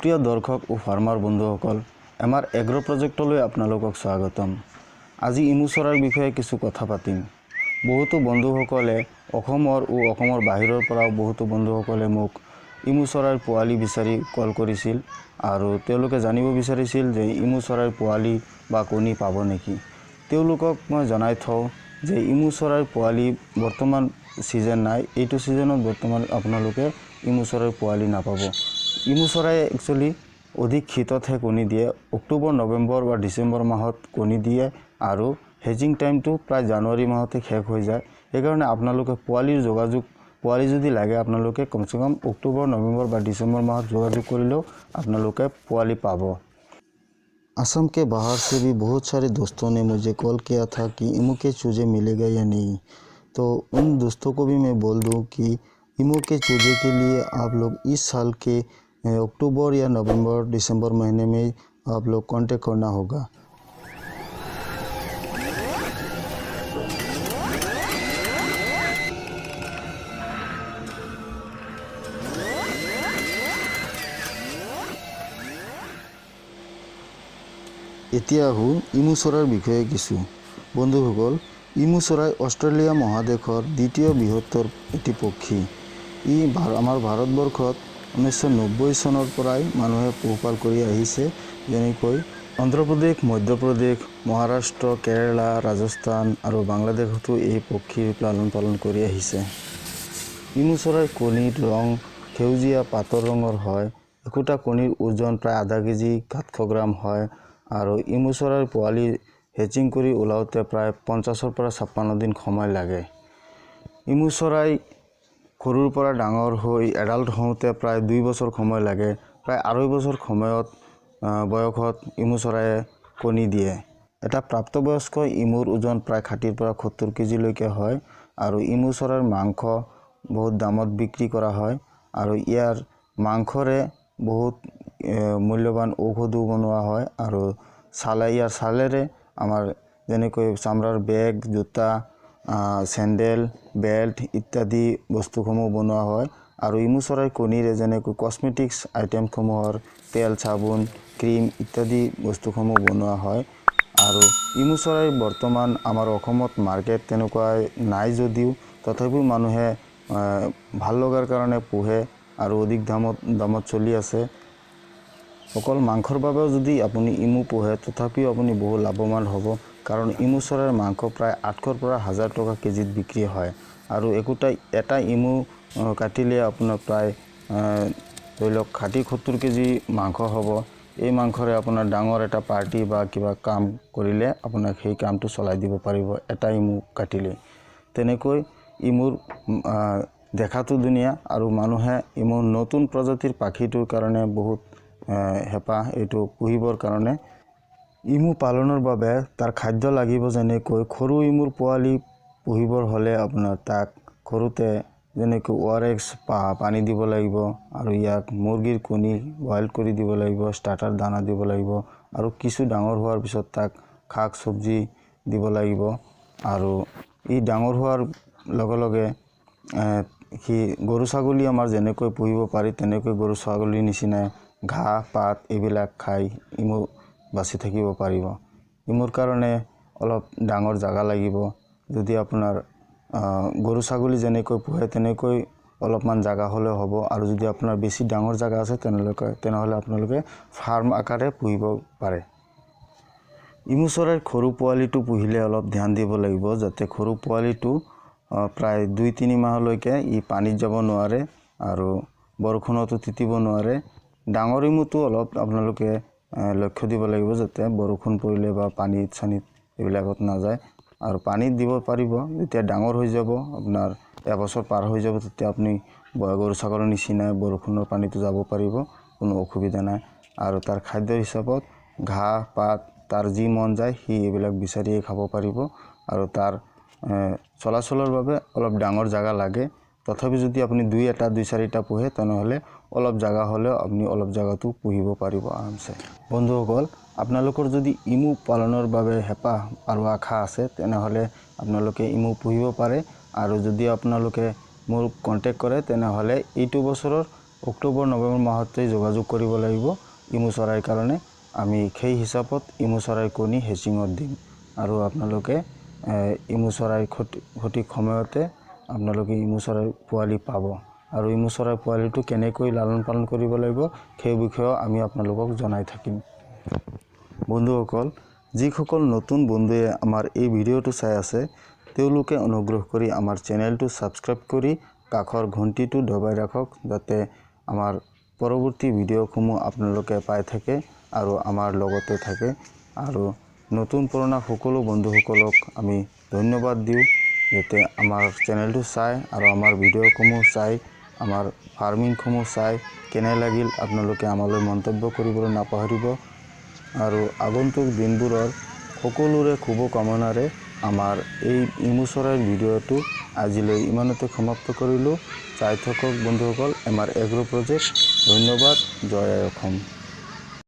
প্ৰিয় দৰ্শক ও ফাৰ্মাৰ বন্ধুসকল, আমাৰ এগ্ৰ প্ৰজেক্টলৈ আপোনালোকক স্বাগতম। আজি ইমু চৰাইৰ বিষয়ে কিছু কথা পাতিম। বহুতো বন্ধুসকলে অসমৰ বাহিৰৰ পৰাও বহুতো বন্ধুসকলে মোক ইমু চৰাইৰ পোৱালি বিচাৰি কল কৰিছিল আৰু তেওঁলোকে জানিব বিচাৰিছিল যে ইমু চৰাইৰ পোৱালি বা কণী পাব নেকি। তেওঁলোকক মই জনাই থওঁ যে ইমু চৰাইৰ পোৱালি বৰ্তমান সিজন নাই, এইটো সিজনত বৰ্তমান আপোনালোকে ইমু চৰাইৰ পোৱালি নাপাব। ইমু চৰাই একচুৱেলি অধিক শীততহে কণী দিয়ে। অক্টোবৰ, নৱেম্বৰ বা ডিচেম্বৰ মাহত কণী দিয়ে আৰু হেজিং টাইমটো প্ৰায় জানুৱাৰী মাহতে শেষ হৈ যায়। সেইকাৰণে আপোনালোকে পোৱালি যদি লাগে আপোনালোকে কমসে কম অক্টোবৰ, নৱেম্বৰ বা ডিচেম্বৰ মাহত যোগাযোগ কৰিলেও আপোনালোকে পোৱালি পাব। असम के बाहर से भी बहुत सारे दोस्तों ने मुझे कॉल किया था कि इमू के चूजे मिलेगा या नहीं। तो उन दोस्तों को भी मैं बोल दूं कि इमू के चूजे के लिए आप लोग इस साल के अक्टूबर या नवंबर, दिसंबर महीने में आप लोग कांटेक्ट करना होगा। এতিয়া আহোঁ ইমু চৰাইৰ বিষয়ে কিছু। বন্ধুসকল, ইমু চৰাই অষ্ট্ৰেলিয়া মহাদেশৰ দ্বিতীয় বৃহত্তৰ এটি পক্ষী। আমাৰ ভাৰতবৰ্ষত 1990 চনৰ পৰাই মানুহে পোহপাল কৰি আহিছে। যেনেকৈ অন্ধ্ৰপ্ৰদেশ, মধ্যপ্ৰদেশ, মহাৰাষ্ট্ৰ, কেৰালা, ৰাজস্থান আৰু বাংলাদেশতো এই পক্ষীৰ পালন কৰি আহিছে। ইমু চৰাইৰ কণীৰ ৰং সেউজীয়া পাতৰ ৰঙৰ হয়। একোটা কণীৰ ওজন প্ৰায় আধা কেজি 700 গ্ৰাম হয় আৰু ইমু চৰাইৰ পোৱালি হেচিং কৰি ওলাওতে প্ৰায় 50 পৰা 56 দিন সময় লাগে। ইমু চৰাই সৰুৰ পৰা ডাঙৰ হৈ এডাল্ট হওঁতে প্ৰায় 2 বছৰ সময় লাগে। প্ৰায় 2.5 বছৰ বয়সত ইমু চৰাইয়ে কণী দিয়ে। এটা প্ৰাপ্তবয়স্ক ইমুৰ ওজন প্ৰায় 60 পৰা 70 কেজিলৈকে হয় আৰু ইমু চৰাইৰ মাংস বহুত দামত বিক্ৰী কৰা হয় আৰু ইয়াৰ মাংসৰে বহুত মূল্যৱান ঔষধো বনোৱা হয় আৰু ইয়াৰ ছালেৰে আমাৰ যেনেকৈ চামৰাৰ বেগ, জোতা, চেণ্ডেল, বেল্ট ইত্যাদি বস্তুসমূহ বনোৱা হয় আৰু ইমু চৰাইৰ কণীৰে যেনেকৈ কসমেটিক্স আইটেমসমূহৰ তেল, চাবোন, ক্ৰীম ইত্যাদি বস্তুসমূহ বনোৱা হয়। আৰু ইমু চৰাইৰ বৰ্তমান আমাৰ অসমত মাৰ্কেট তেনেকুৱা নাই যদিও তথাপিও মানুহে ভাল লগাৰ কাৰণে পোহে আৰু অধিক দামত চলি আছে। অকল মাংসৰ বাবেও যদি আপুনি ইমু পোহে তথাপিও আপুনি বহু লাভৱান হ'ব, কাৰণ ইমু চৰাইৰ মাংস প্ৰায় 800 পৰা 1000 টকা কেজিত বিক্ৰী হয় আৰু এটা ইমু কাটিলে আপোনাৰ প্ৰায় ধৰি লওক 60-70 কেজি মাংস হ'ব। এই মাংসৰে আপোনাৰ ডাঙৰ এটা পাৰ্টি বা কিবা কাম কৰিলে আপোনাক সেই কামটো চলাই দিব পাৰিব এটা ইমু কাটিলে। তেনেকৈ ইমুৰ দেখাটো ধুনীয়া আৰু মানুহে ইমুৰ নতুন প্ৰজাতিৰ পাখিটোৰ কাৰণে বহুত হেঁপাহ এইটো পুহিবৰ কাৰণে। ইমু পালনৰ বাবে তাৰ খাদ্য লাগিব। যেনেকৈ সৰু ইমুৰ পোৱালি পুহিবৰ হ'লে আপোনাৰ তাক সৰুতে যেনেকৈ ORS পানী দিব লাগিব আৰু ইয়াক মুৰ্গীৰ কণী বইল কৰি দিব লাগিব, ষ্টাৰ্টাৰ দানা দিব লাগিব আৰু কিছু ডাঙৰ হোৱাৰ পিছত তাক শাক চব্জি দিব লাগিব আৰু ই ডাঙৰ হোৱাৰ লগে লগে সি গৰু ছাগলী আমাৰ যেনেকৈ পুহিব পাৰি তেনেকৈ গৰু ছাগলীৰ নিচিনা ঘাঁহ পাত এইবিলাক খাই ইমু বাচি থাকিব পাৰিব। ইমুৰ কাৰণে অলপ ডাঙৰ জাগা লাগিব। যদি আপোনাৰ গৰু ছাগলী যেনেকৈ পোহে তেনেকৈ অলপমান জাগা হ'লে হ'ব আৰু যদি আপোনাৰ বেছি ডাঙৰ জাগা আছে তেনেহ'লে আপোনালোকে ফাৰ্ম আকাৰে পুহিব পাৰে। ইমু চৰাইৰ সৰু পোৱালিটো পুহিলে অলপ ধ্যান দিব লাগিব যাতে সৰু পোৱালিটো প্ৰায় 2-3 মাহলৈকে ই পানীত যাব নোৱাৰে আৰু বৰষুণতো তিতিব নোৱাৰে। ডাঙৰ ইমুটো অলপ আপোনালোকে লক্ষ্য দিব লাগিব যাতে বৰষুণ পৰিলে বা পানীত এইবিলাকত নাযায় আৰু পানীত দিব পাৰিব। যেতিয়া ডাঙৰ হৈ যাব আপোনাৰ এবছৰ পাৰ হৈ যাব তেতিয়া আপুনি গৰু ছাগলীৰ নিচিনাই বৰষুণৰ পানীটো যাব পাৰিব, কোনো অসুবিধা নাই। আৰু তাৰ খাদ্য হিচাপত ঘাঁহ পাত তাৰ যি মন যায় সি এইবিলাক বিচাৰিয়ে খাব পাৰিব আৰু তাৰ চলাচলৰ বাবে অলপ ডাঙৰ জাগা লাগে। তথাপি যদি আপুনি 2-4টা পোহে তেনেহ'লে অলপ জাগা হ'লেও আপুনি অলপ জাগাটো পুহিব পাৰিব আৰামছে। বন্ধুসকল, আপোনালোকৰ যদি ইমু পালনৰ বাবে হেঁপাহ আৰু আশা আছে তেনেহ'লে আপোনালোকে ইমু পুহিব পাৰে আৰু যদি আপোনালোকে মোৰ কণ্টেক্ট কৰে তেনেহ'লে এইটো বছৰৰ অক্টোবৰ নৱেম্বৰ মাহতে যোগাযোগ কৰিব লাগিব ইমু চৰাইৰ কাৰণে। আমি সেই হিচাপত ইমু চৰাইৰ কণী হেচিঙত দিম আৰু আপোনালোকে ইমু চৰাইৰ সঠিক সময়তে আপোনালোকে ইমু চৰাইৰ পোৱালি পাব। আৰু ইমু চৰাইৰ পোৱালিটো কেনেকৈ লালন পালন কৰিব লাগিব সেই বিষয়ে আমি আপোনালোকক জনাই থাকিম। বন্ধুসকল, যিসকল নতুন বন্ধুৱে আমাৰ এই ভিডিঅ'টো চাই আছে তেওঁলোকে অনুগ্ৰহ কৰি আমাৰ চেনেলটো ছাবস্ক্ৰাইব কৰি কাষৰ ঘণ্টিটো দবাই ৰাখক, যাতে আমাৰ পৰৱৰ্তী ভিডিঅ'সমূহ আপোনালোকে পাই থাকে আৰু আমাৰ লগতে থাকে। আৰু নতুন পুৰণা সকলো বন্ধুসকলক আমি ধন্যবাদ দিওঁ, যাতে আমাৰ চেনেলটো চাই আৰু আমাৰ ভিডিঅ'সমূহ চাই, আমাৰ ফাৰ্মিংসমূহ চাই কেনে লাগিল আপোনালোকে আমালৈ মন্তব্য কৰিবলৈ নাপাহৰিব। আৰু আগন্তুক দিনবোৰৰ সকলোৰে শুভকামনাৰে আমাৰ এই ইমু চৰাইৰ ভিডিঅ'টো আজিলৈ ইমানতে সমাপ্ত কৰিলোঁ। চাই থাকক বন্ধুসকল আমাৰ এগ্ৰ প্ৰজেক্ট। ধন্যবাদ। জয় আই অসম।